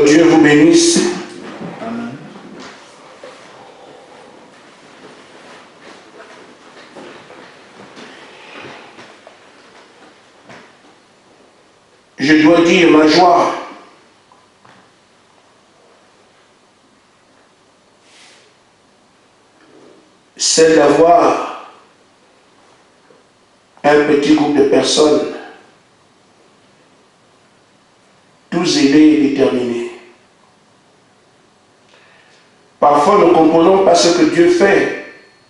Dieu vous bénisse. Amen. Je dois dire ma joie c'est d'avoir un petit groupe de personnes tous aidés et déterminés. Parfois, nous ne comprenons pas ce que Dieu fait.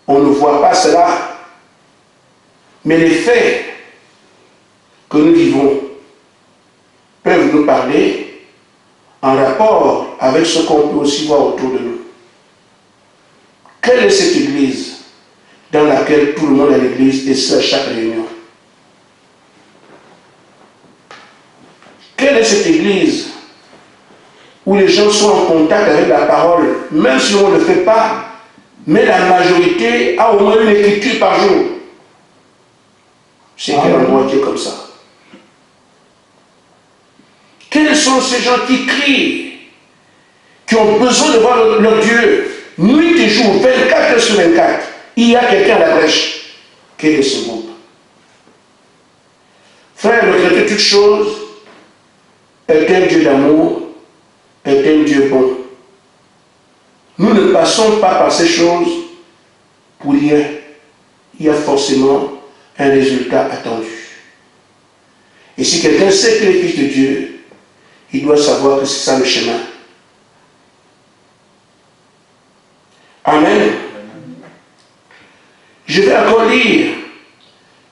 On ne voit pas cela. Mais les faits que nous vivons peuvent nous parler en rapport avec ce qu'on peut aussi voir autour de nous. Quelle est cette église dans laquelle tout le monde à l'église est seul à chaque réunion? Quelle est cette église où les gens sont en contact avec la parole, même si on ne le fait pas, mais la majorité a au moins une écriture par jour? C'est quel endroit qui est comme ça? Quels sont ces gens qui crient, qui ont besoin de voir leur Dieu, nuit et jour, 24 heures sur 24? Il y a quelqu'un à la brèche. Quel est ce groupe? Frère, le Créateur de toutes choses est un Dieu d'amour, est un Dieu bon. Nous ne passons pas par ces choses pour rien. Il y a forcément un résultat attendu. Et si quelqu'un sait qu'il est fils de Dieu, il doit savoir que c'est ça le chemin. Amen. Je vais encore lire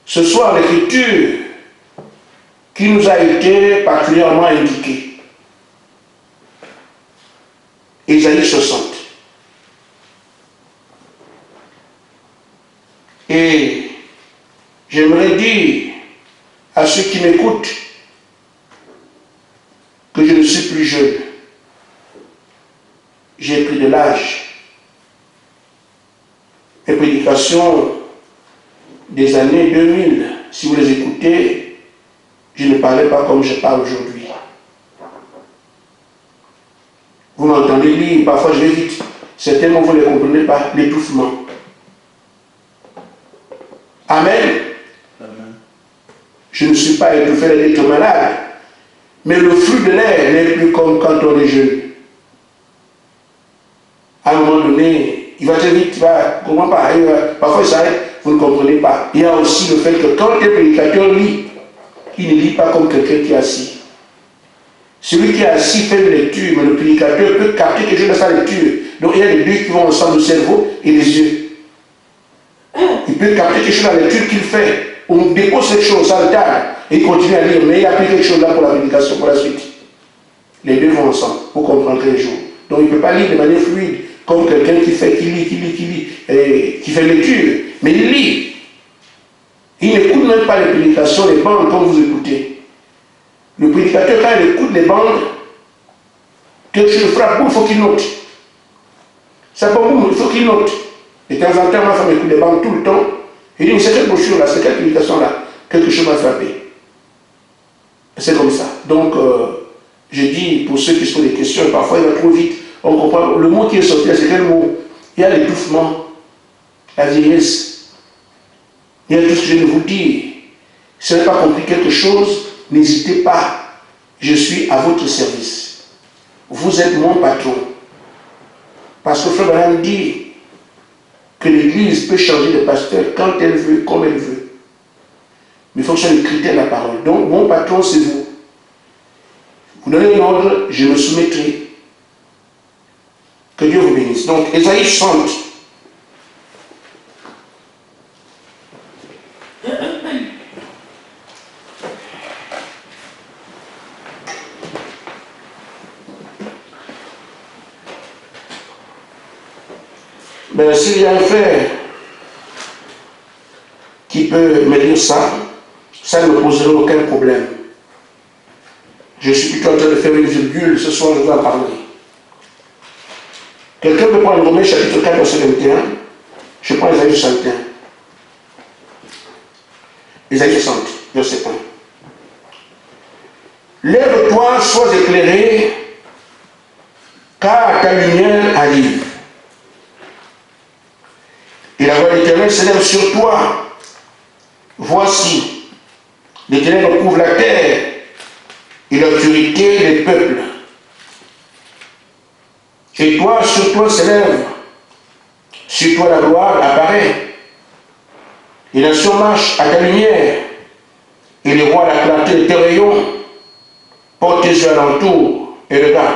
ce soir l'écriture qui nous a été particulièrement indiquée. Ésaïe 60. Et j'aimerais dire à ceux qui m'écoutent que je ne suis plus jeune. J'ai pris de l'âge. Les prédications des années 2000, si vous les écoutez, je ne parlais pas comme je parle aujourd'hui. Vous m'entendez lire, parfois je vais vite. Certains mots, vous ne les comprenez pas, l'étouffement. Amen. Amen. Je ne suis pas étouffé d'être malade, mais le flux de l'air n'est plus comme quand on est jeune. À un moment donné, il va très vite, il va, comment pas, parfois il s'arrête, vous ne comprenez pas. Il y a aussi le fait que quand un prédicateur lit, il ne lit pas comme quelqu'un qui est assis. Celui qui est assis fait une lecture, mais le prédicateur peut capter quelque chose dans sa lecture. Donc il y a les deux qui vont ensemble, le cerveau et les yeux. Il peut capter quelque chose dans la lecture qu'il fait. On dépose cette chose, ça le tarde, et il continue à lire, mais il a pris quelque chose là pour la prédication, pour la suite. Les deux vont ensemble, pour comprendre les jours. Donc il ne peut pas lire de manière fluide, comme quelqu'un qui lit, et qui fait lecture. Mais il lit. Il n'écoute même pas les prédications, les bandes comme vous écoutez. Le prédicateur, quand il écoute les bandes, quelque chose frappe, il faut qu'il note. Ça pas boum, il faut qu'il note. De temps en temps, ma femme écoute les bandes tout le temps. Il dit, mais c'est quelle brochure là, c'est quelle prédication là? Quelque chose m'a frappé. C'est comme ça. Donc, je dis, pour ceux qui se posent des questions, parfois il va trop vite. On comprend. Le mot qui est sorti, c'est quel mot? Il y a l'étouffement, la vieillesse. Il y a tout ce que je viens de vous dire. Si vous n'avez pas compris quelque chose, n'hésitez pas. Je suis à votre service. Vous êtes mon patron. Parce que Frère Branham dit que l'Église peut changer de pasteur quand elle veut, comme elle veut. Mais il faut que ce soit le critère de la parole. Donc, mon patron, c'est vous. Vous donnez un ordre, je me soumettrai. Que Dieu vous bénisse. Donc, Ésaïe 60. Ben, s'il y a un frère qui peut me dire ça, ça ne me poserait aucun problème. Je suis plutôt en train de faire une virgule, ce soir je vais en parler. Quelqu'un peut prendre Romains chapitre 4, verset 21. Je prends Ésaïe 61. Ésaïe 60, verset 1. Lève-toi, sois éclairé, car ta lumière arrive. Et la voix de l'Éternel s'élève sur toi. Voici, l'Éternel recouvre la terre et l'autorité des peuples. Et toi, sur toi s'élève, sur toi la gloire apparaît. Et la nations marche à ta lumière, et les rois la clarté de tes rayons. Porte tes yeux alentour et regarde.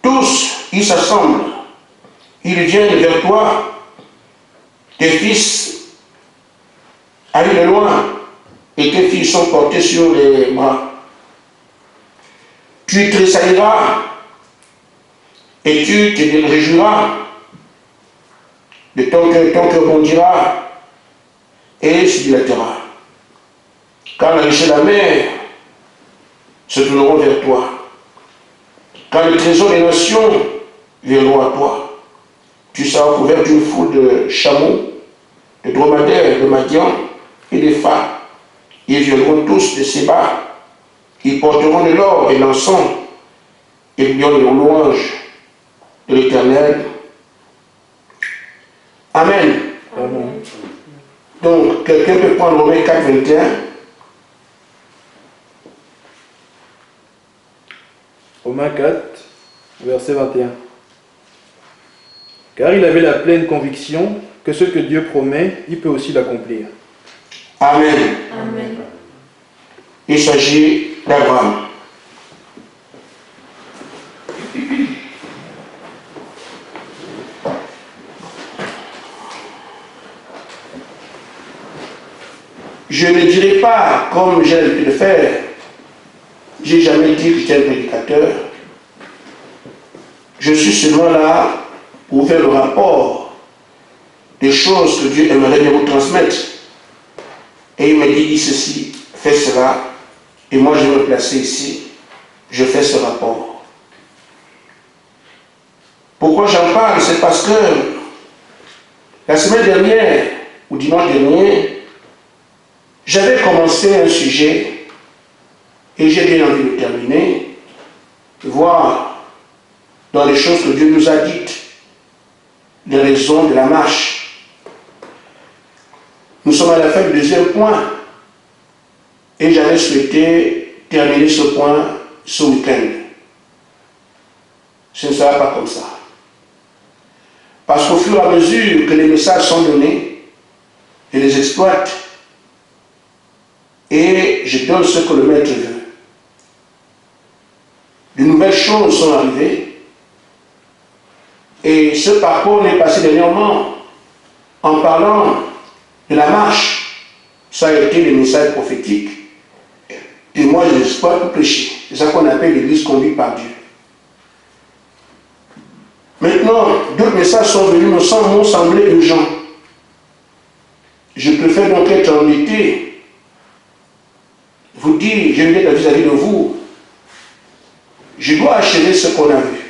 Tous, ils s'assemblent, ils viennent vers toi. Tes fils arrivent de loin, et tes filles sont portées sur les bras. Tu tressailleras, et tu te réjouiras. De ton cœur bondira, et se dilatera. Quand la richesse de la mer se tourneront vers toi, quand le trésor des nations viendront à toi, tu seras couvert d'une foule de chameaux, de dromadaires, de Madian et de phares. Ils viendront tous de Séba, ils porteront de l'or et l'encens, et ils diront les louanges de l'Éternel. Amen. Amen. Donc, quelqu'un peut prendre Romains 4, 21. Romains 4, verset 21. Car il avait la pleine conviction que ce que Dieu promet, il peut aussi l'accomplir. Amen. Amen. Il s'agit d'Abraham. Je ne dirai pas, comme j'ai l'habitude de faire, j'ai jamais dit que j'étais un prédicateur. Je suis seulement là pour faire le rapport des choses que Dieu aimerait bien vous transmettre. Et il m'a dit, dis ceci, fais cela, et moi je vais me placer ici, je fais ce rapport. Pourquoi j'en parle? C'est parce que la semaine dernière, ou dimanche dernier, j'avais commencé un sujet et j'ai bien envie de terminer, voir dans les choses que Dieu nous a dites, les raisons de la marche. Nous sommes à la fin du deuxième point et j'avais souhaité terminer ce point ce week-end. Ce ne sera pas comme ça. Parce qu'au fur et à mesure que les messages sont donnés, je les exploite et je donne ce que le maître veut. De nouvelles choses sont arrivées et ce parcours n'est passé dernièrement en parlant de la marche. Ça a été des messages prophétiques et moi je l'exploite pour prêcher. C'est ça qu'on appelle l'église conduite par Dieu. Maintenant, d'autres messages sont venus, m'ont semblé urgents. Je préfère donc être embêté, vous dire, je vais être vis-à-vis de vous, je dois achever ce qu'on a vu.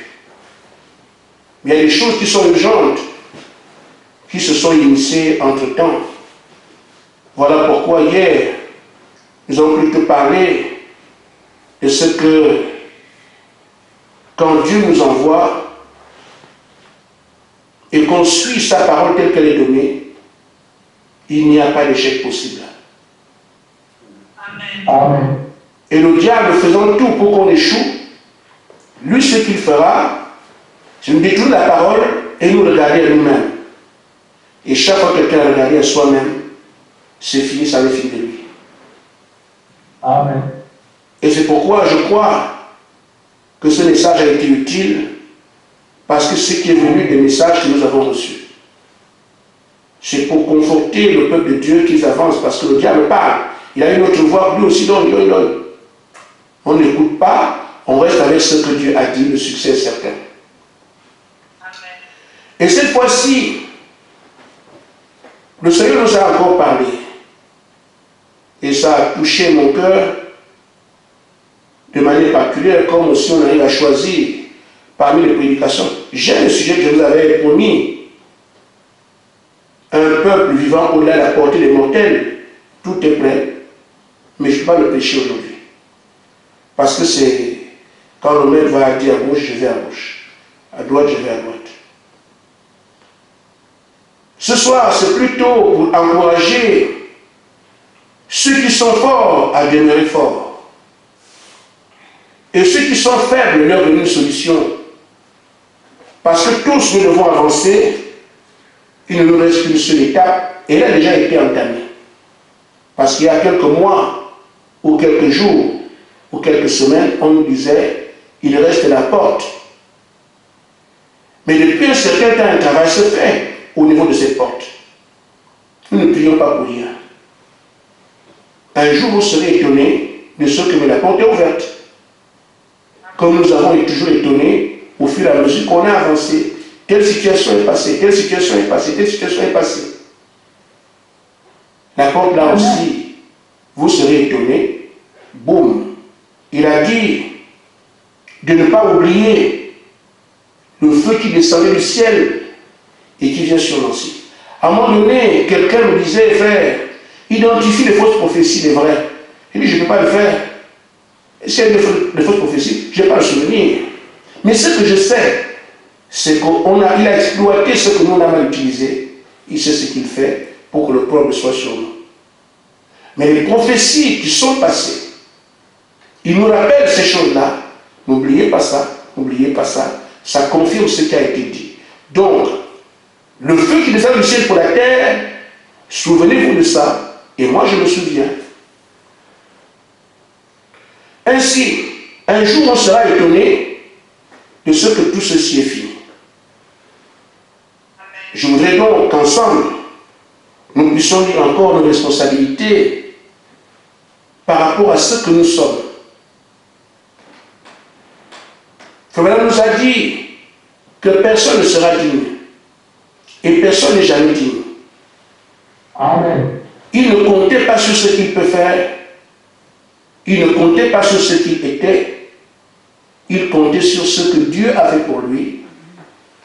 Mais il y a des choses qui sont urgentes, qui se sont initiées entre-temps. Voilà pourquoi hier, nous avons plutôt parlé de ce que, quand Dieu nous envoie, et qu'on suit sa parole telle qu'elle est donnée, il n'y a pas d'échec possible. Amen. Amen. Et le diable faisant tout pour qu'on échoue, lui ce qu'il fera, c'est nous détourner la parole et nous regarder à nous-mêmes. Et chaque fois que quelqu'un a regardé à soi-même, c'est fini, ça va finir de lui. Amen. Et c'est pourquoi je crois que ce message a été utile, parce que ce qui est venu des messages que nous avons reçus, c'est pour conforter le peuple de Dieu qu'ils avancent, parce que le diable parle. Il a une autre voix, lui aussi donne, il donne. On n'écoute pas, on reste avec ce que Dieu a dit, le succès est certain. Amen. Et cette fois-ci, le Seigneur nous a encore parlé. Et ça a touché mon cœur de manière particulière, comme si on arrive à choisir parmi les prédications. J'ai un sujet que je vous avais promis. Un peuple vivant au-delà de la portée des mortels. Tout est prêt. Mais je ne peux pas le prêcher aujourd'hui. Parce que c'est quand le maître va dire à gauche, je vais à gauche. À droite, je vais à droite. Ce soir, c'est plutôt pour encourager ceux qui sont forts à demeurer forts. Et ceux qui sont faibles, leur donner une solution. Parce que tous nous devons avancer. Il ne nous reste qu'une seule étape. Et elle a déjà été entamée. Parce qu'il y a quelques mois, ou quelques jours, ou quelques semaines, on nous disait, il reste la porte. Mais depuis un certain temps, un travail se fait au niveau de cette porte. Nous ne prions pas pour rien. Un jour, vous serez étonnés de ce que la porte est ouverte. Comme nous avons toujours étonnés au fur et à mesure qu'on a avancé. Telle situation est passée, telle situation est passée, telle situation est passée. La porte là aussi, vous serez étonnés. Boum. Il a dit de ne pas oublier le feu qui descendait du ciel et qui vient sur Nancy. À un moment donné, quelqu'un me disait, frère, identifie les fausses prophéties des vraies. Il dit, je ne peux pas le faire. Et s'il y a des fausses prophéties, je n'ai pas le souvenir. Mais ce que je sais, c'est qu'il a exploité ce que nous on a mal utilisé. Il sait ce qu'il fait pour que le problème soit sur nous. Mais les prophéties qui sont passées, il nous rappelle ces choses-là. N'oubliez pas ça, n'oubliez pas ça. Ça confirme ce qui a été dit. Donc, le feu qui descend du ciel pour la terre, souvenez-vous de ça. Et moi, je me souviens. Ainsi, un jour, on sera étonné de ce que tout ceci est fini. Je voudrais donc qu'ensemble, nous puissions dire encore nos responsabilités par rapport à ce que nous sommes. Frère nous a dit que personne ne sera digne. Et personne n'est jamais digne. Amen. Il ne comptait pas sur ce qu'il peut faire. Il ne comptait pas sur ce qu'il était. Il comptait sur ce que Dieu a fait pour lui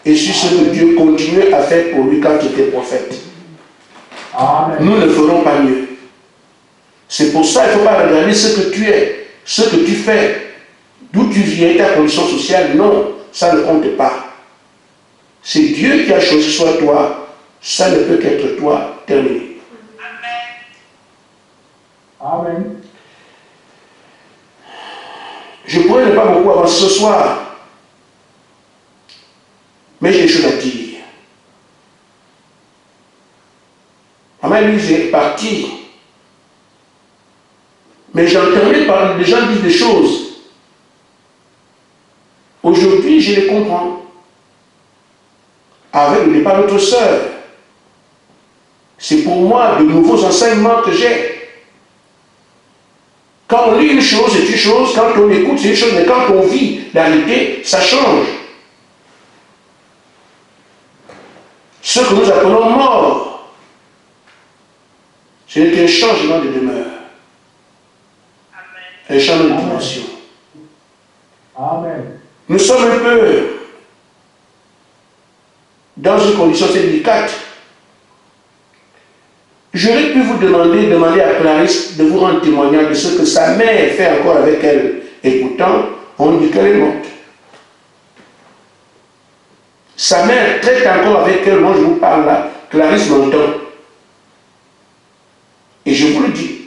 et sur ce que Dieu continuait à faire pour lui quand il était prophète. Amen. Nous ne ferons pas mieux. C'est pour ça qu'il ne faut pas regarder ce que tu es, ce que tu fais, d'où tu viens, ta condition sociale. Non, ça ne compte pas. C'est Dieu qui a choisi soit toi, ça ne peut qu'être toi. Terminé. Amen. Je pourrais ne pas beaucoup avancer ce soir, mais j'ai des choses à dire. Maman Louise est partie, mais j'entendais parler, les gens disent des choses. Aujourd'hui, je les comprends. Avec le départ de notre sœur, c'est pour moi de nouveaux enseignements que j'ai. Quand on lit une chose, c'est une chose, quand on écoute, c'est une chose, mais quand on vit la réalité, ça change. Ce que nous appelons mort, ce n'est qu'un changement de demeure. Un changement de dimension. Amen. Nous sommes un peu dans une condition assez délicate. J'aurais pu vous demander à Clarisse de vous rendre témoignage de ce que sa mère fait encore avec elle. Et pourtant, on dit qu'elle est morte. Sa mère traite encore avec elle. Moi, je vous parle là. Clarisse m'entend. Et je vous le dis.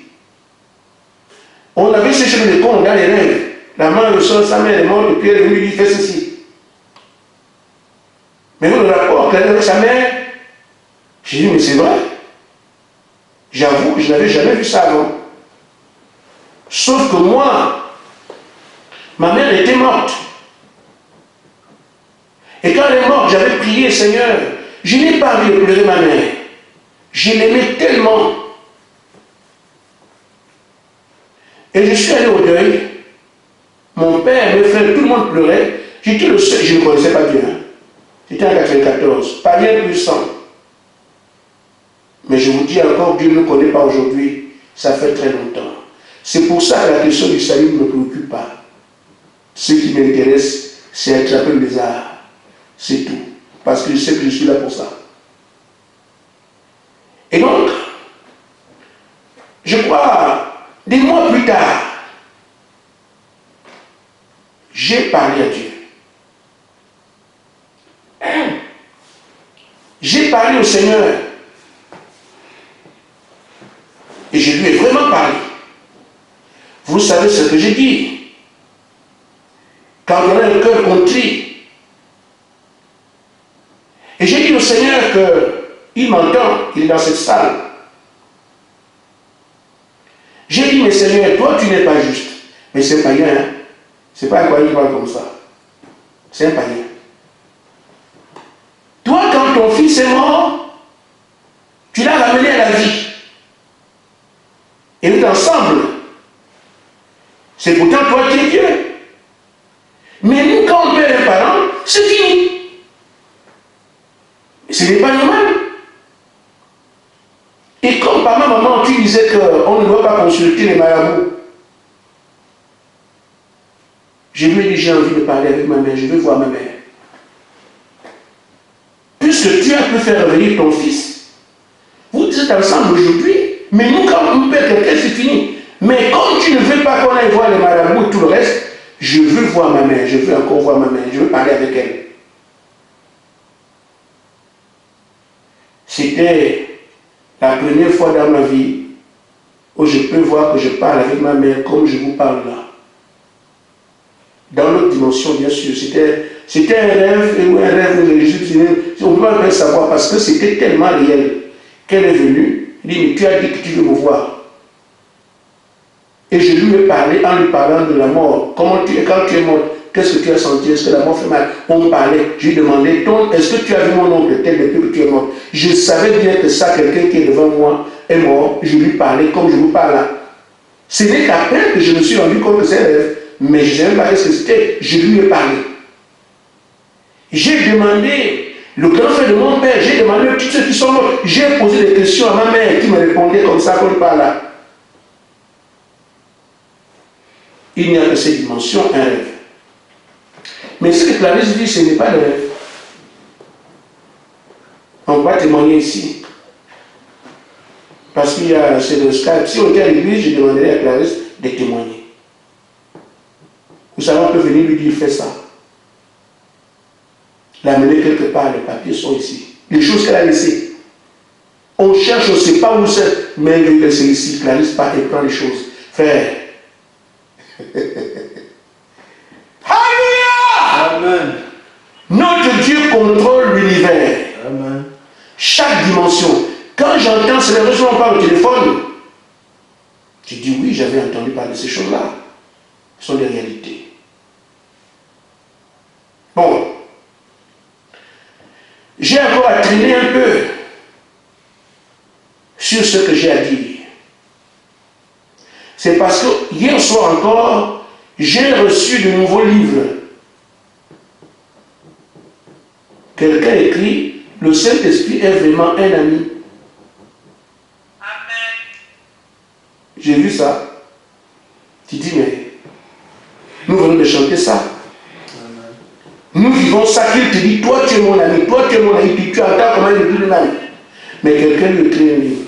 On avait ces cheveux de con dans les rêves. La main, le sol, sa mère est morte, et puis elle est venue lui faire ceci. Mais le rapport qu'elle a avec sa mère, j'ai dit, mais c'est vrai. J'avoue que je n'avais jamais vu ça avant. Sauf que moi, ma mère était morte. Et quand elle est morte, j'avais prié, Seigneur, je n'ai pas envie de pleurer ma mère. Je l'aimais tellement. Et je suis allé au deuil. Mon père, mes frères, tout le monde pleurait. J'étais le seul, je ne connaissais pas Dieu. J'étais en 94, pas bien puissant. Mais je vous dis encore, Dieu ne me connaît pas aujourd'hui. Ça fait très longtemps. C'est pour ça que la question du salut ne me préoccupe pas. Ce qui m'intéresse, c'est attraper le lézard. C'est tout. Parce que je sais que je suis là pour ça. Et donc, je crois, des mois plus tard, j'ai parlé à Dieu. J'ai parlé au Seigneur. Et je lui ai vraiment parlé. Vous savez ce que j'ai dit. Quand on a un cœur contrit. Et j'ai dit au Seigneur qu'il m'entend, qu'il est dans cette salle. J'ai dit, mais Seigneur, toi tu n'es pas juste. Mais c'est un païen, hein? C'est pas un païen qui parle comme ça. C'est un païen. Toi, quand ton fils est mort, tu l'as ramené à la vie. Et vous êtes ensemble. C'est pourtant toi qui es Dieu. Mais nous, quand on perd un parent, c'est fini. Ce n'est pas normal. Et comme par ma maman, tu disais qu'on ne doit pas consulter les marabouts, je lui ai dit, j'ai envie de parler avec ma mère, je veux voir ma mère. Puisque tu as pu faire revenir ton fils, vous êtes ensemble aujourd'hui, mais nous, quand on perd quelqu'un, c'est fini. Mais comme tu ne veux pas qu'on aille voir les marabouts et tout le reste, je veux voir ma mère, je veux encore voir ma mère, je veux parler avec elle. C'était la première fois dans ma vie où je peux voir que je parle avec ma mère comme je vous parle là. Dans l'autre dimension, bien sûr, c'était un rêve, ou un rêve où on ne peut pas bien savoir parce que c'était tellement réel qu'elle est venue. Elle dit, mais tu as dit que tu veux me voir. Et je lui ai parlé en lui parlant de la mort. Quand tu es mort, qu'est-ce que tu as senti? Est-ce que la mort fait mal? On parlait. Je lui demandais, est-ce que tu as vu mon oncle tel depuis que tu es mort? Je savais bien que ça, quelqu'un qui est devant moi est mort. Je lui parlais comme je vous parle là. Ce n'est qu'après que je me suis rendu compte que c'est un rêve. Mais je ne sais même pas ce que c'était. Je lui ai parlé. J'ai demandé le grand frère de mon père. J'ai demandé à tous ceux qui sont morts. J'ai posé des questions à ma mère qui me répondait comme ça, comme je parle là. Il n'y a que cette dimension, un rêve. Mais ce que Clarisse dit, ce n'est pas le rêve. On va témoigner ici. Parce qu'il y a, c'est le Skype. Si on était à l'église, je demanderais à Clarisse de témoigner. Vous savez, on peut venir lui dire, fais ça. L'amener quelque part, les papiers sont ici. Les choses qu'elle a laissées. On cherche, on ne sait pas où c'est, mais elle veut laisser ici. Clarisse part et prend les choses. Frère. Alléluia! Amen. Notre Dieu contrôle l'univers. Amen. Chaque dimension. Quand j'entends ces raisons, on parle au téléphone, je dis oui, j'avais entendu parler de ces choses-là. Ce sont des réalités. Bon. J'ai encore à traîner un peu sur ce que j'ai à dire. C'est parce que hier soir encore, j'ai reçu de nouveaux livres. Quelqu'un écrit, le Saint-Esprit est vraiment un ami. Amen. J'ai vu ça. Tu dis, mais nous venons de chanter ça. Nous vivons ça qu'il te dit, toi tu es mon ami, toi tu es mon ami, puis tu entends comment il dit un ami. Mais quelqu'un lui écrit un livre.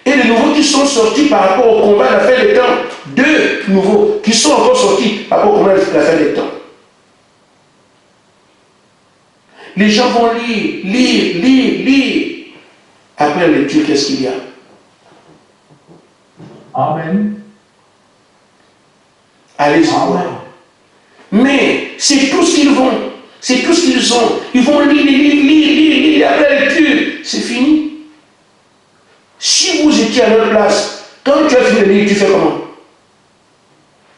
Et les nouveaux qui sont sortis par rapport au combat de la fin des temps, deux nouveaux qui sont encore sortis par rapport au combat de la fin des temps. Les gens vont lire. Après la lecture, qu'est-ce qu'il y a? Amen. Allez-y voir. Mais c'est tout ce qu'ils vont. C'est tout ce qu'ils ont. Ils vont lire. Après la lecture, c'est fini. Si vous étiez à leur place, quand tu as fini de lire, tu fais comment?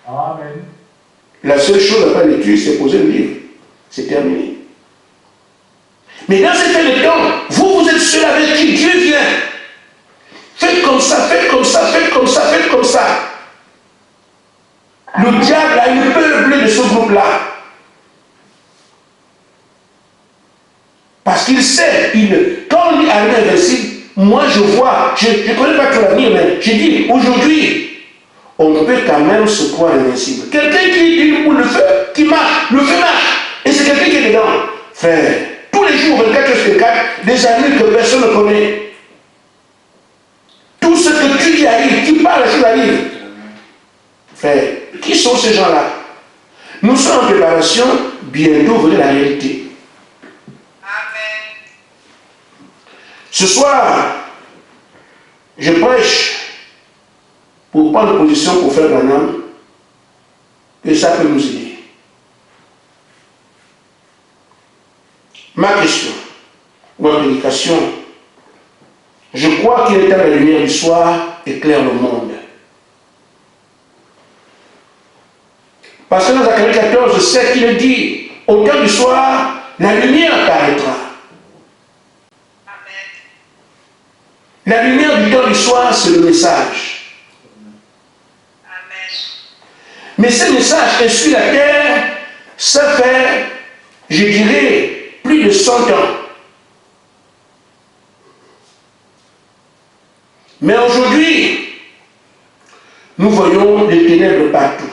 Amen. La seule chose après la lecture, c'est poser le livre. C'est terminé. Mais dans cette fin de temps, vous êtes ceux avec qui Dieu vient. Faites comme ça, faites comme ça, faites comme ça, faites comme ça. Le diable a une peur bleue de ce groupe-là. Parce qu'il sait, quand on lit à l'inversible, moi je vois, je ne connais pas tout l'avenir, mais je dis, aujourd'hui, on peut quand même se croire invincible. Quelqu'un qui dit le feu, qui marche, le feu marche, et c'est quelqu'un qui est dedans. Frère, tous les jours, 24/24, des amis que personne ne connaît. Tout ce que tu dis arrive, tu parles, les choses arrivent. Frère, qui sont ces gens-là? Nous sommes en préparation, bientôt venir la réalité. Ce soir, je prêche pour prendre position pour faire un homme, que ça peut nous aider. Ma question, ma prédication, je crois qu'il est temps, la lumière du soir éclaire le monde. Parce que dans Zacharie 14, je sais qu'il dit, au temps du soir, la lumière paraîtra. Amen. La lumière du temps du soir, c'est le message. Amen. Mais ce message essuie la terre, ça fait, je dirais, plus de 100 ans. Mais aujourd'hui, nous voyons des ténèbres partout.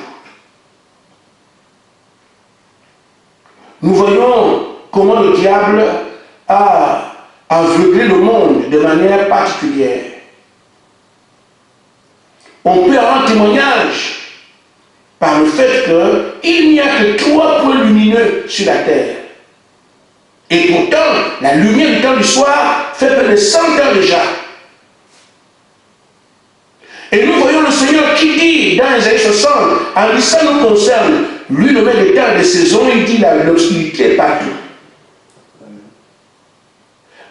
Nous voyons comment le diable a aveuglé le monde de manière particulière. On peut avoir un témoignage par le fait qu'il n'y a que 3 points lumineux sur la terre. Et pourtant, la lumière du temps du soir fait près de 100 ans déjà. Et nous voyons le Seigneur qui dit dans Isaïe 60, en lui ça nous concerne, lui le met des temps et des saisons, il dit l'obscurité est partout.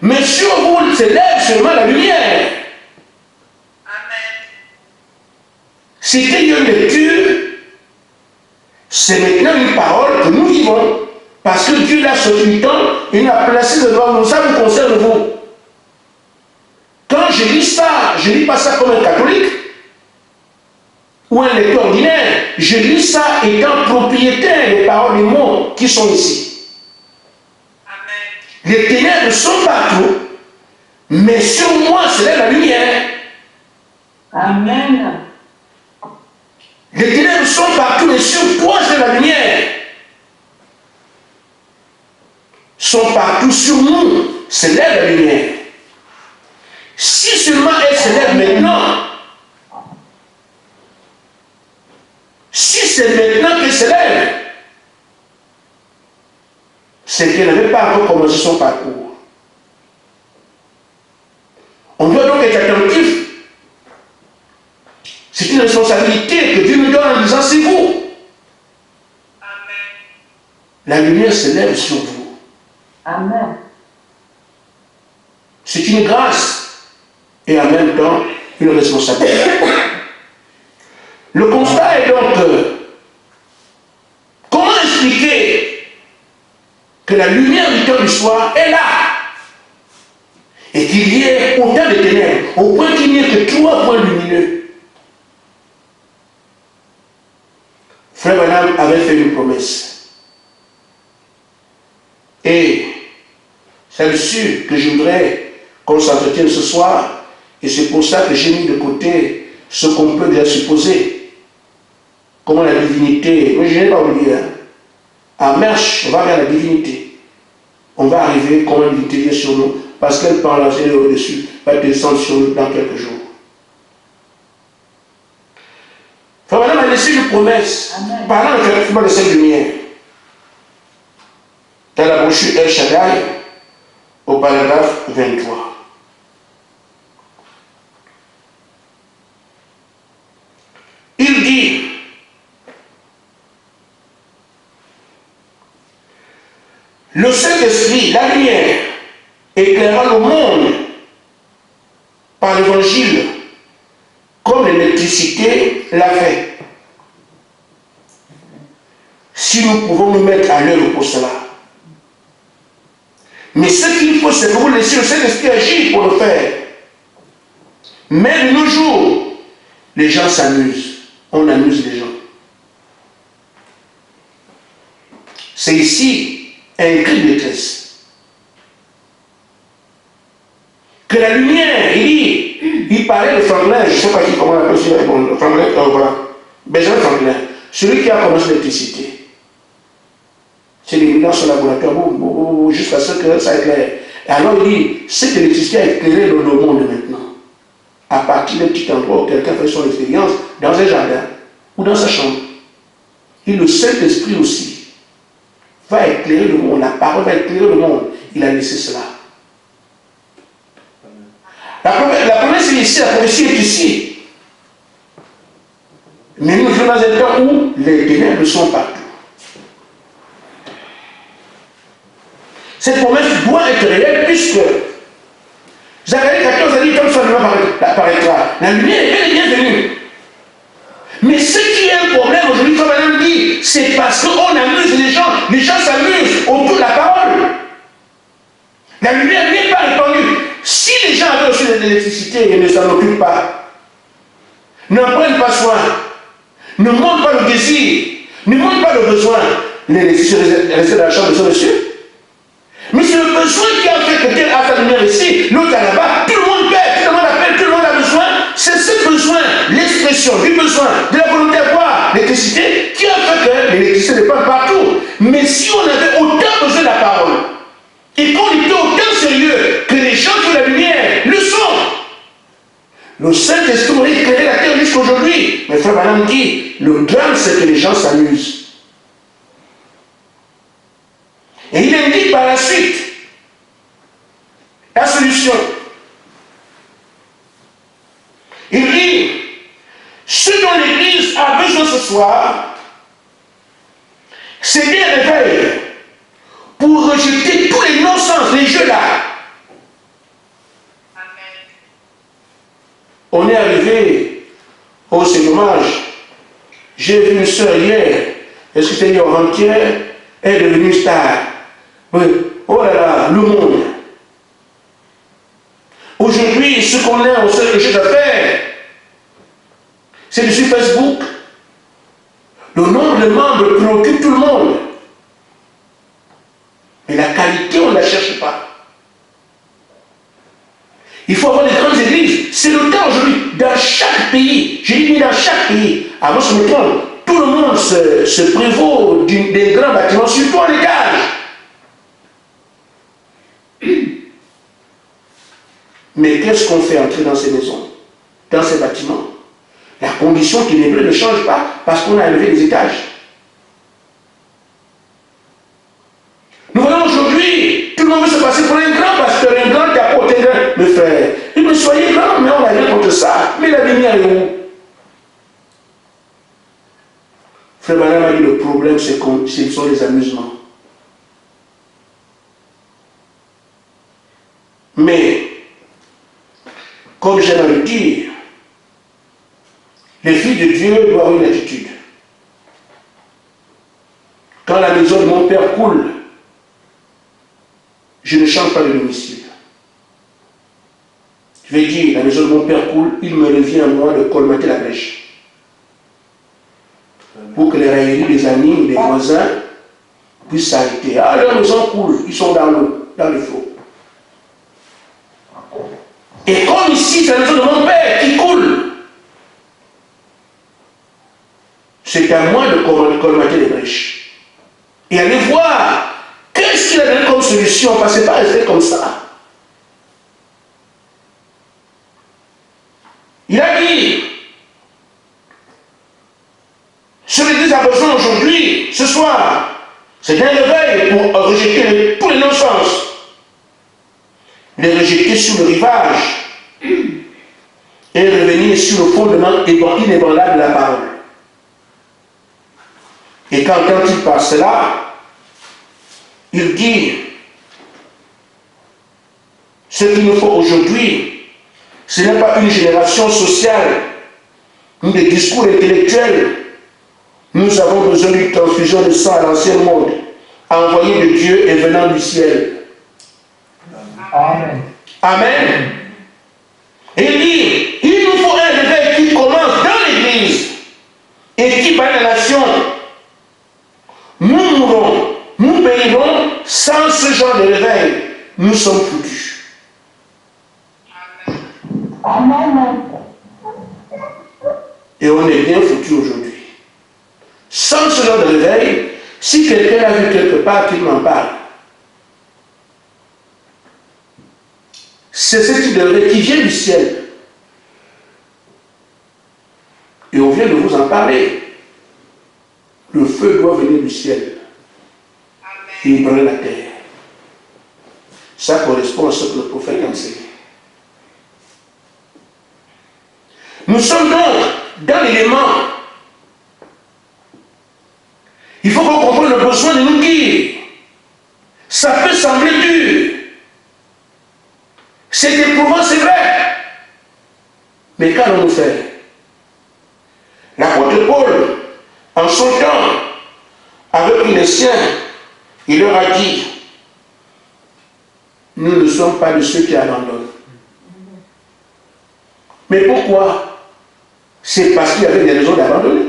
Mais sur vous s'élève seulement la lumière. Amen. C'était une lecture, c'est maintenant une parole que nous vivons. Parce que Dieu l'a sorti du temps, il a placé devant nous, ça vous concerne vous. Quand je lis ça, je ne lis pas ça comme un catholique ou un lecteur ordinaire, je lis ça étant propriétaire des paroles du monde qui sont ici. Amen. Les ténèbres sont partout, mais sur moi c'est la lumière. Amen. Les ténèbres sont partout, mais sur toi c'est la lumière. Sont partout sur nous, c'est la lumière. Si seulement elle se lève maintenant, si c'est maintenant qu'elle se lève, c'est qu'elle n'avait pas encore commencé son parcours. On doit donc être attentif. C'est une responsabilité que Dieu nous donne en disant c'est vous. Amen. La lumière se lève sur vous. Amen. C'est une grâce et en même temps une responsabilité. Le constat est donc comment expliquer que la lumière du temps du soir est là et qu'il y ait autant de ténèbres au point qu'il n'y ait que 3 points lumineux. Frère Branham avait fait une promesse et c'est dessus que je voudrais qu'on s'entretienne ce soir, et c'est pour ça que j'ai mis de côté ce qu'on peut déjà supposer. Comment la divinité, mais je n'ai pas oublié, hein. En marche, on va vers la divinité. On va arriver comment la divinité vient sur nous, parce qu'elle parle au-dessus, va descendre sur nous dans quelques jours. Frère Madame a laissé une promesse, parlant de cette lumière. Dans la brochure El Shaddai, au paragraphe 23. Il dit, le Saint-Esprit, la lumière, éclairera le monde par l'évangile, comme l'électricité l'a fait. Si nous pouvons nous mettre à l'œuvre pour cela. Mais ce qu'il faut, c'est que vous laissiez le Saint-Esprit agir pour le faire. Mais de nos jours, les gens s'amusent. On amuse les gens. C'est ici un cri de détresse. Que la lumière, il parlait de Franklin, je ne sais pas qui, comment on appelle ça, bon, Franklin, voilà, Benjamin Franklin, celui qui a commencé l'électricité. C'est l'éminent sur le laboratoire, jusqu'à ce que ça éclaire. Et alors il dit, cette électricité a éclairé le monde maintenant. À partir d'un petit endroit où quelqu'un fait son expérience, dans un jardin ou dans sa chambre. Et le Saint-Esprit aussi va éclairer le monde. La parole va éclairer le monde. Il a laissé cela. est ici, la prophétie est ici. Mais nous vivons dans un temps où les ténèbres sont partout. Cette promesse doit être réelle puisque Zacharie 14 a dit comme ça apparaîtra. La lumière est bel et bien venue. Mais ce qui est un problème aujourd'hui, comme madame dit, c'est parce qu'on amuse les gens s'amusent autour de la parole. La lumière n'est pas répandue. Si les gens avaient aussi de l'électricité et ne s'en occupent pas, ne prennent pas soin, ne montrent pas le désir, ne montrent pas le besoin, l'électricité reste dans la chambre de son monsieur. Mais c'est le besoin qui a fait que Dieu a sa lumière ici, l'autre là-bas, tout le monde perd, tout le monde appelle, tout le monde a besoin. C'est ce besoin, l'expression du besoin, de la volonté d'avoir l'électricité qui a fait que l'électricité n'est pas partout. Mais si on avait autant besoin de la parole, et qu'on était autant sérieux que les gens de la lumière le sont, le Saint-Esprit aurait éclairé la terre jusqu'aujourd'hui. Mais frère Madame dit, le drame c'est que les gens s'amusent. Et il indique par la suite la solution. Il dit, ce dont l'Église a besoin ce soir, c'est des réveils pour rejeter tous les non-sens, les jeux là. Amen. On est arrivé au séjournage. J'ai vu une soeur hier, est-ce que c'était hier ou avant-hier, elle est devenue star. Oui. Oh là là, le monde. Aujourd'hui, ce qu'on a au sein de jeu d'affaires, c'est sur Facebook. Le nombre de membres préoccupe tout le monde. Mais la qualité, on ne la cherche pas. Il faut avoir des grandes églises. C'est le cas aujourd'hui. Dans chaque pays, j'ai dit dans chaque pays, avant ce me trompe, tout le monde se prévaut des grands bâtiments, surtout en étage. Mais qu'est-ce qu'on fait entrer dans ces maisons, dans ces bâtiments? La condition qui ne change pas parce qu'on a élevé les étages. Nous voyons aujourd'hui, tout le monde veut se passer pour un grand pasteur, un grand apôtre, mes frères. Mais soyez grands, mais on n'a rien contre ça. Mais la lumière est où? Frère Madame a dit le problème, c'est que ce sont les amusements. Mais, comme j'aime le dire, les filles de Dieu doivent avoir une attitude. Quand la maison de mon père coule, je ne change pas de domicile. Je vais dire, la maison de mon père coule, il me revient à moi de colmater la brèche. Pour que les railleries des amis, des voisins puissent s'arrêter. Ah, leur maison coule, ils sont dans l'eau, dans le flot. Et comme ici, c'est la maison de mon père qui coule, c'est à moi de colmater les brèches. Et aller voir qu'est-ce qu'il a donné comme solution, parce que c'est pas resté comme ça. Il a dit, ce que l'Église a besoin aujourd'hui, ce soir, c'est d'un réveil pour rejeter tous les non-sens. Les rejeter sur le rivage et revenir sur le fondement inébranlable de la parole. Et quand il passe là, il dit, ce qu'il nous faut aujourd'hui, ce n'est pas une génération sociale, ni des discours intellectuels. Nous avons besoin d'une transfusion de sang à l'ancien monde, envoyé de Dieu et venant du ciel. Amen. Amen. Et il dit, il nous faut un réveil qui commence dans l'Église et qui bat la nation. Nous mourrons, nous périrons sans ce genre de réveil. Nous sommes foutus. Amen. Et on est bien foutus aujourd'hui. Sans ce genre de réveil, si quelqu'un l'a vu quelque part, qu'il m'en parle. C'est ce type de réveil qui vient du ciel. Et on vient de vous en parler. Le feu doit venir du ciel. Et il brûle la terre. Ça correspond à ce que le prophète enseigne. Nous sommes donc dans l'élément. Il faut qu'on comprenne le besoin de nous dire. Ça peut sembler dur. C'est éprouvant, c'est vrai. Mais qu'allons-nous faire? L'apôtre Paul, en son temps, avec les siens, il leur a dit, nous ne sommes pas de ceux qui abandonnent. Mais pourquoi? C'est parce qu'il y avait des raisons d'abandonner.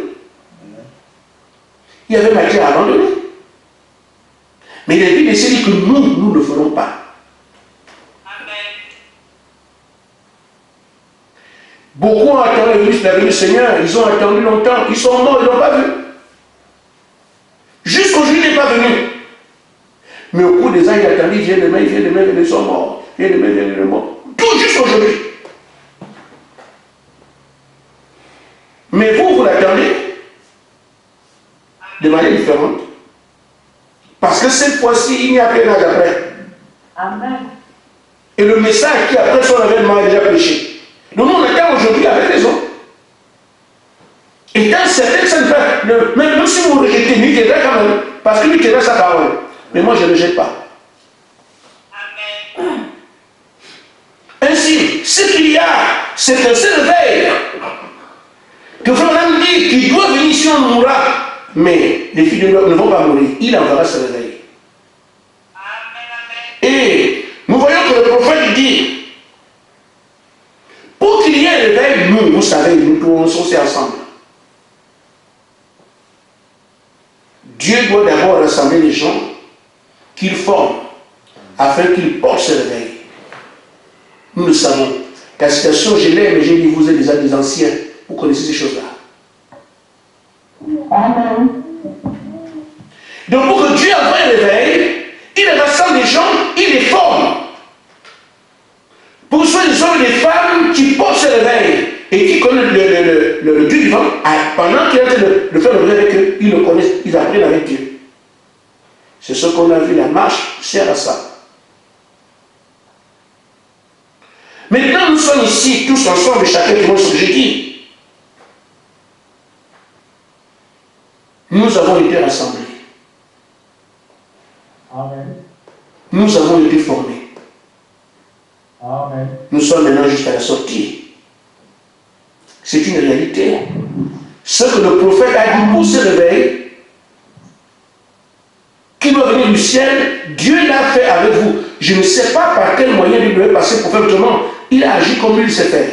Il y avait matière à abandonner. Mais il a dit que nous ne le ferons pas. Beaucoup ont attendu la venue du Seigneur, ils ont attendu longtemps, ils sont morts, ils n'ont pas vu. Jusqu'aujourd'hui, il n'est pas venu. Mais au cours des ans, il a attendu, il vient demain, ils sont morts. Il vient demain, ils sont morts. Tout jusqu'aujourd'hui. Mais vous l'attendez de manière différente. Parce que cette fois-ci, il n'y a plus d'âge après. Amen. Et le message qui, après son avènement, est déjà prêché. Donc nous, on attend aujourd'hui avec raison. Et dans certaines scènes, même si vous rejetez, lui t'aiderait quand même. Parce que lui t'aiderait sa parole. Mais moi, je ne rejette pas. Amen. Ainsi, ce qu'il y a, c'est un seul réveil. Que Frère dit qu'il doit venir si on mourra. Mais les filles de Dieu ne vont pas mourir. Il enverra ce réveil. Et nous voyons que le prophète dit, pour qu'il y ait un réveil, nous, vous savez, nous tous sommes ensemble. Dieu doit d'abord rassembler les gens qu'il forme afin qu'ils portent ce réveil. Nous le savons. La citation, je l'ai, mais j'ai dit, vous êtes déjà des anciens. Vous connaissez ces choses-là. Amen. Donc pour que Dieu envoie un réveil, il rassemble les gens, il les forme. Pour que ce soit des hommes et des femmes qui portent ce réveil et qui connaissent le Dieu vivant, pendant qu'il est en train de faire le réveil avec eux, ils le connaissent, ils apprennent avec Dieu. C'est ce qu'on a vu, la marche sert à ça. Maintenant, nous sommes ici, tous ensemble, chacun qui voit ce que j'ai dit. Nous avons été rassemblés. Amen. Nous avons été formés. Amen. Nous sommes maintenant juste à la sortie. C'est une réalité. Ce que le prophète a dit pour ce réveil, qui doit venir du ciel, Dieu l'a fait avec vous. Je ne sais pas par quel moyen il devait passer pour faire autrement. Il a agi comme il sait faire.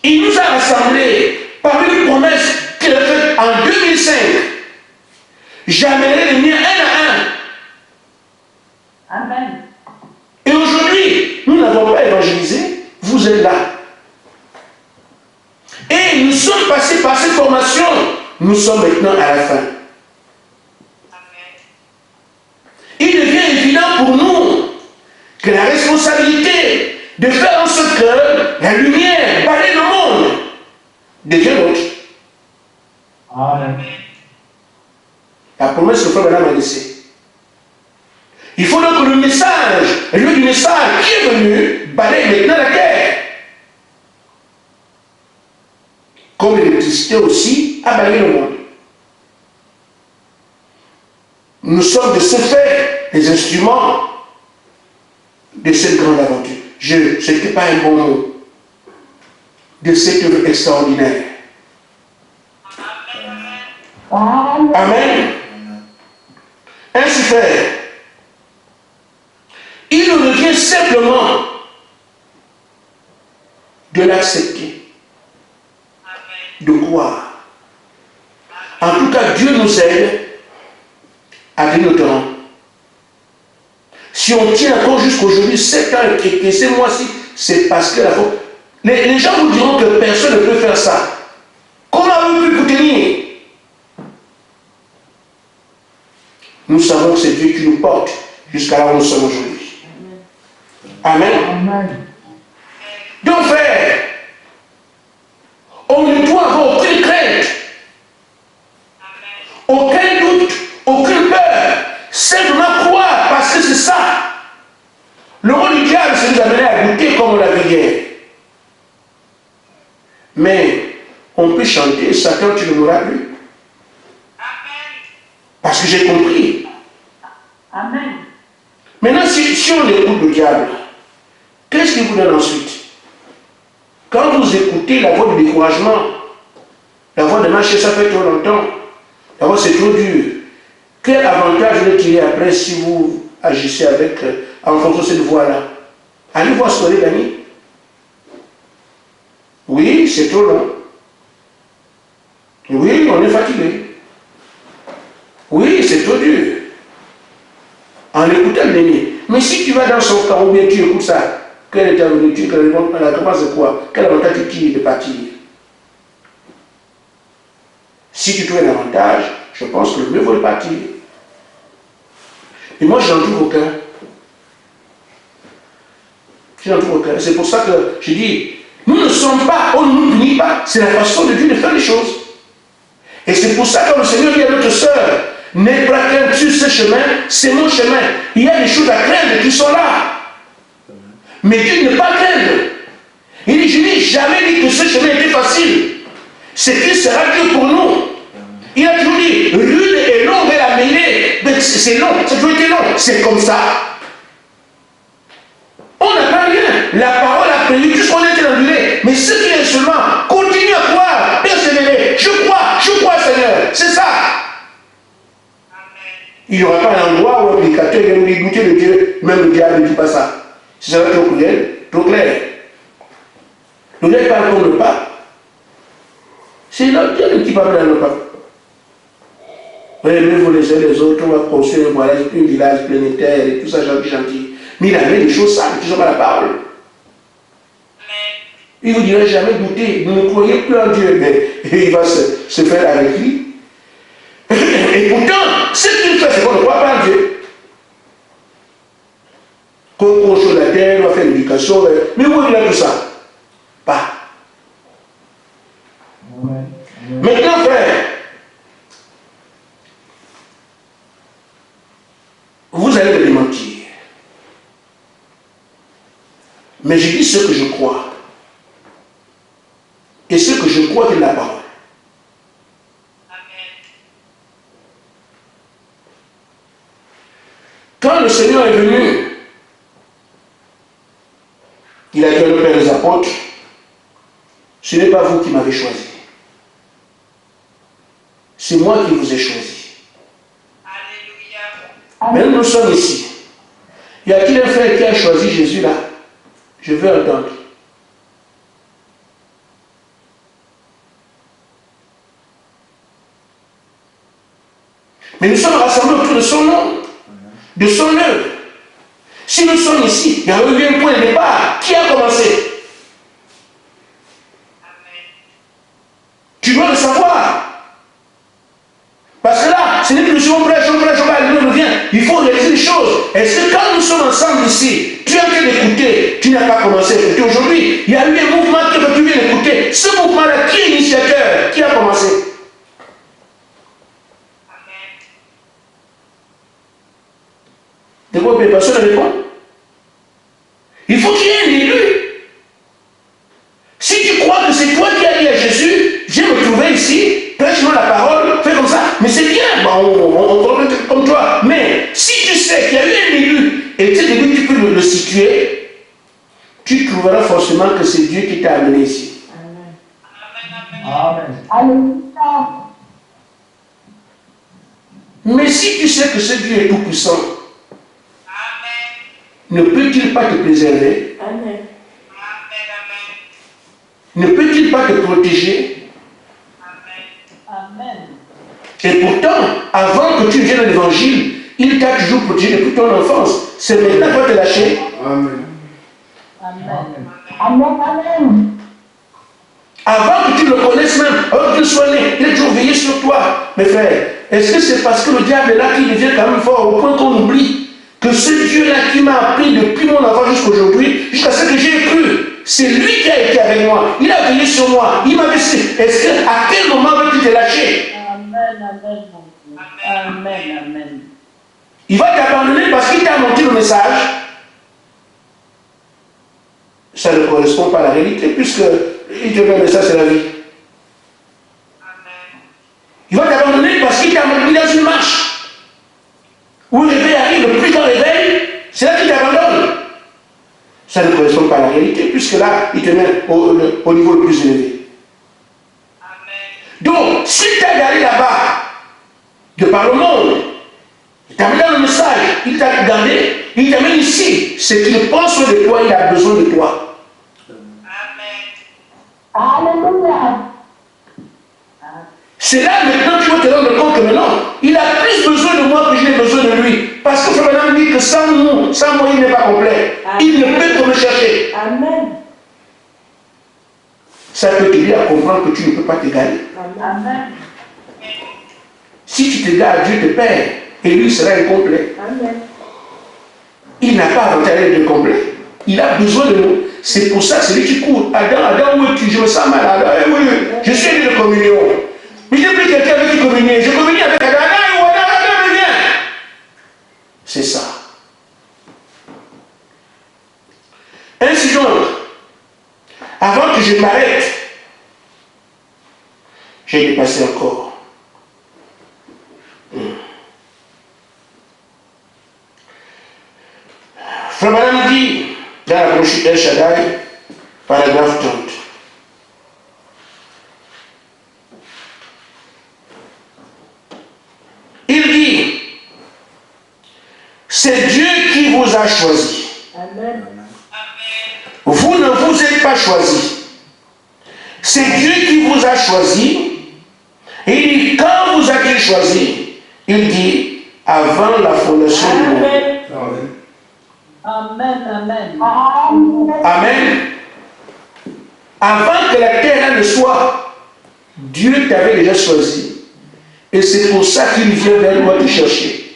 Il nous a rassemblés par une promesse qu'il a faite en 2005. J'amènerai les miens un à un. Amen. Et aujourd'hui, nous n'avons pas évangélisé, vous êtes là. Et nous sommes passés par cette formation, nous sommes maintenant à la fin. Il devient évident pour nous que la responsabilité de faire en sorte que la lumière balaye le monde devient notre. Amen. La promesse que Frère Branham a laissée. Il faut donc que le message, le lieu du message qui est venu, balaye maintenant la terre. Comme l'électricité aussi a balayé le monde. Nous sommes de ce fait les instruments de cette grande aventure. Ce n'était pas un bon mot. De cette œuvre extraordinaire. Amen. Amen. Ainsi fait, il nous revient simplement de l'accepter, de croire. En tout cas, Dieu nous aide à venir notre rang. Si on tient encore jusqu'aujourd'hui, 7 ans et ces mois-ci, c'est parce que la faute. Les gens vous diront que personne ne peut faire ça. Comment avez-vous pu tenir? Nous savons que c'est Dieu qui nous porte jusqu'à là où nous sommes aujourd'hui. Amen. Amen. Donc, frère, on ne doit avoir aucune crainte, aucun doute, aucune peur. Simplement croire, parce que c'est ça. Le rôle du diable, c'est de nous amener à goûter comme on l'a vu hier. On peut chanter, Satan, tu ne m'auras plus. Parce que j'ai compris. Amen. Maintenant, si on écoute le diable, qu'est-ce qu'il vous donne ensuite? Quand vous écoutez la voix du découragement, la voix de marcher, ça fait trop longtemps, la voix c'est trop dur. Quel avantage vous tirez après si vous agissez avec, en fonction de cette voix-là? Allez voir ce qu'on est gagné. Oui, c'est trop long. Oui, on est fatigué. Oui, c'est trop dur. En écoutant l'ennemi. Mais si tu vas dans son camp ou bien tu écoutes ça, quelle est ta nourriture, la commence de quoi? Quel avantage tu tires de partir? Si tu trouves un avantage, je pense que le mieux vaut de partir. Et moi, je n'en trouve aucun. Je n'en trouve aucun. C'est pour ça que je dis, nous ne sommes pas, on ne nous punit pas. C'est la façon de Dieu de faire les choses. Et c'est pour ça que le Seigneur dit à notre sœur, n'aie pas crainte sur ce chemin, c'est mon chemin. Il y a des choses à craindre qui sont là. Mais Dieu n'est pas craindre. Il dit, je n'ai jamais dit que ce chemin était facile. C'est qu'il sera Dieu pour nous. Il a toujours dit, rude et longue est la mêlée. Mais c'est long, ça a toujours été long. C'est comme ça. On n'a pas rien. La parole a prévu tout ce qu'on était enduré. Mais ce qui est seulement, continue à croire, persévérer. Je crois Seigneur. C'est ça. Il n'y aura pas un endroit où un prédicateur vient nous dégoûter de Dieu. Même le diable ne dit pas ça. Si ça va être trop cruel, trop clair. Le diable parle comme le pape. C'est le diable qui parle dans le pape. Aimez-vous les uns les autres, on va construire un village planétaire et tout ça, gentil. Mais il a mis des choses simples, qui ne sont pas la parole. Il ne vous dirait jamais douter, vous ne croyez plus en Dieu, mais il va se faire avec lui. Et pourtant, ce qu'il fait, c'est qu'on ne croit pas en Dieu. Qu'on construit la terre, on va faire l'éducation, mais où il a tout ça? Pas. Maintenant, frère, vous allez me démentir. Mais je dis ce que je crois. Et ce que je crois de la parole. Quand le Seigneur est venu, il a dit à nos pères les apôtres, ce n'est pas vous qui m'avez choisi. C'est moi qui vous ai choisi. Alléluia. Mais nous sommes ici. Y a-t-il un frère qui a choisi Jésus là? Je veux entendre. Mais nous sommes rassemblés autour de son nom, de son œuvre. Si nous sommes ici, il y a eu un point de départ. Qui a commencé? Tu dois le savoir. Parce que là, ce n'est plus on prêche, on revient. Il faut réaliser les choses. Est-ce que quand nous sommes ensemble ici, tu es en train d'écouter, tu n'as pas commencé à écouter aujourd'hui, il y a eu un mouvement que tu viens d'écouter. Ce mouvement-là, qui est l'initiateur? Qui a commencé? De quoi personne ne répond? Il faut qu'il y ait un élu. Si tu crois que c'est toi qui as dit à Jésus, viens me trouver ici, prêche-moi la parole, fais comme ça. Mais c'est bien, on comprend comme toi. Mais si tu sais qu'il y a eu un élu, et cet élu tu peux le situer, tu trouveras forcément que c'est Dieu qui t'a amené ici. Amen. Alléluia. Mais si tu sais que ce Dieu est tout-puissant, ne peut-il pas te préserver? Amen. Ne peut-il pas te protéger? Amen. Et pourtant, avant que tu viennes à l'évangile, il t'a toujours protégé depuis ton enfance. C'est maintenant qu'il va te lâcher. Amen. Amen. Amen. Amen. Avant que tu le connaisses même, avant que tu sois né, il a toujours veillé sur toi. Mes frères, est-ce que c'est parce que le diable est là qu'il devient quand même fort au point qu'on oublie que ce Dieu-là qui m'a appris depuis mon enfance jusqu'à aujourd'hui, jusqu'à ce que j'ai cru, c'est lui qui a été avec moi. Il a veillé sur moi. Il m'avait dit, est-ce que à quel moment veux-tu te lâcher? Amen. Amen. Amen. Amen. Il va t'abandonner parce qu'il t'a montré le message. Ça ne correspond pas à la réalité, puisque il te dit le message, c'est la vie. mis dans une marche où le réveil arrive, le plus grand réveil, c'est là qu'il t'abandonne. Ça ne correspond pas à la réalité, puisque là, il te met au niveau le plus élevé. Donc, s'il t'a gardé là-bas, de par le monde, il t'a mis dans le message, il t'a gardé, il t'amène ici, c'est qu'il pense de toi, il a besoin de toi. Alléluia. C'est là maintenant que tu vas te rendre compte que maintenant, il a plus besoin de moi que je n'ai besoin de lui. Parce que Frère Branham dit que sans moi, il n'est pas complet. Il ne peut que me chercher. Amen. Ça peut t'aider à comprendre que tu ne peux pas t'égarer. Amen. Si tu t'égares, Dieu te perd et lui sera incomplet. Amen. Il n'a pas intérêt d'être complet. Il a besoin de nous. C'est pour ça que celui qui court. Adam, où es-tu? Je me sens mal. Adam, oui, je suis allé de communion. Mais j'ai pris quelqu'un avec qui communier. Je communie avec Adam. Adam, viens. C'est ça. Ainsi donc, avant que je m'arrête, j'ai dépassé encore. Frère Branham dit, dans la brochure El Shaddai, paragraphe 30. Il dit, c'est Dieu qui vous a choisi. Amen. Vous ne vous êtes pas choisi. C'est Dieu qui vous a choisi. Et il dit, quand vous a-t-il choisi? Il dit, avant la fondation du monde. Amen. Amen. Amen. Avant que la terre ne soit, Dieu t'avait déjà choisi. Et c'est pour ça qu'il vient vers toi te chercher.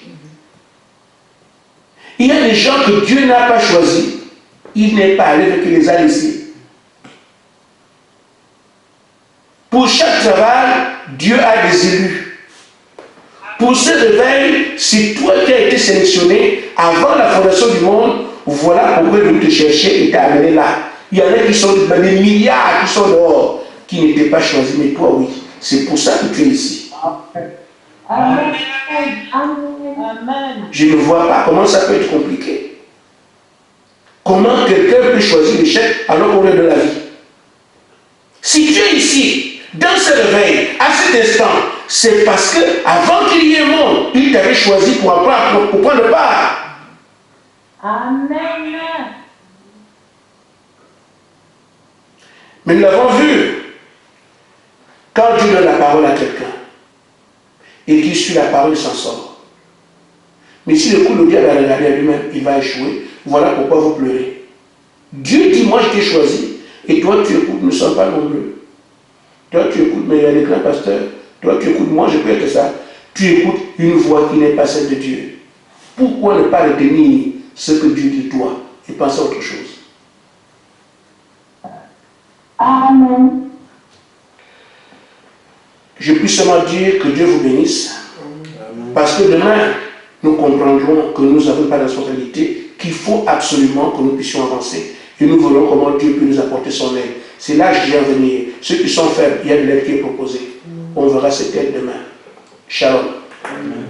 Il y a des gens que Dieu n'a pas choisis. Il n'est pas allé, mais qu'il les a laissés. Pour chaque travail, Dieu a des élus. Pour ce réveil, c'est toi qui as été sélectionné avant la fondation du monde. Voilà pourquoi il veut te chercher et t'a amené là. Il y en a qui sont des milliards qui sont dehors, qui n'étaient pas choisis, mais toi oui. C'est pour ça que tu es ici. Amen. Amen. Je ne vois pas comment ça peut être compliqué. Comment quelqu'un peut choisir l'échec alors qu'on est de la vie? Si tu es ici, dans ce réveil, à cet instant, c'est parce que avant qu'il y ait un monde, il t'avait choisi pour prendre part. Amen. Mais nous l'avons vu, quand Dieu donne la parole à quelqu'un, et qu'il suit la parole, il s'en sort. Mais si le coup de diable a regardé à lui-même, il va échouer. Voilà pourquoi vous pleurez. Dieu dit, moi je t'ai choisi, et toi tu écoutes, nous ne sommes pas nombreux. Toi tu écoutes, mais il y a des grands pasteurs. Toi tu écoutes, moi je peux être ça. Tu écoutes une voix qui n'est pas celle de Dieu. Pourquoi ne pas retenir ce que Dieu dit de toi et penser à autre chose? Amen. Je puis seulement dire que Dieu vous bénisse. Amen. Parce que demain, nous comprendrons que nous n'avons pas de responsabilité, qu'il faut absolument que nous puissions avancer. Et nous verrons comment Dieu peut nous apporter son aide. C'est là que je viens venir. Ceux qui sont faibles, il y a de l'aide qui est proposée. On verra cette aide demain. Shalom. Amen.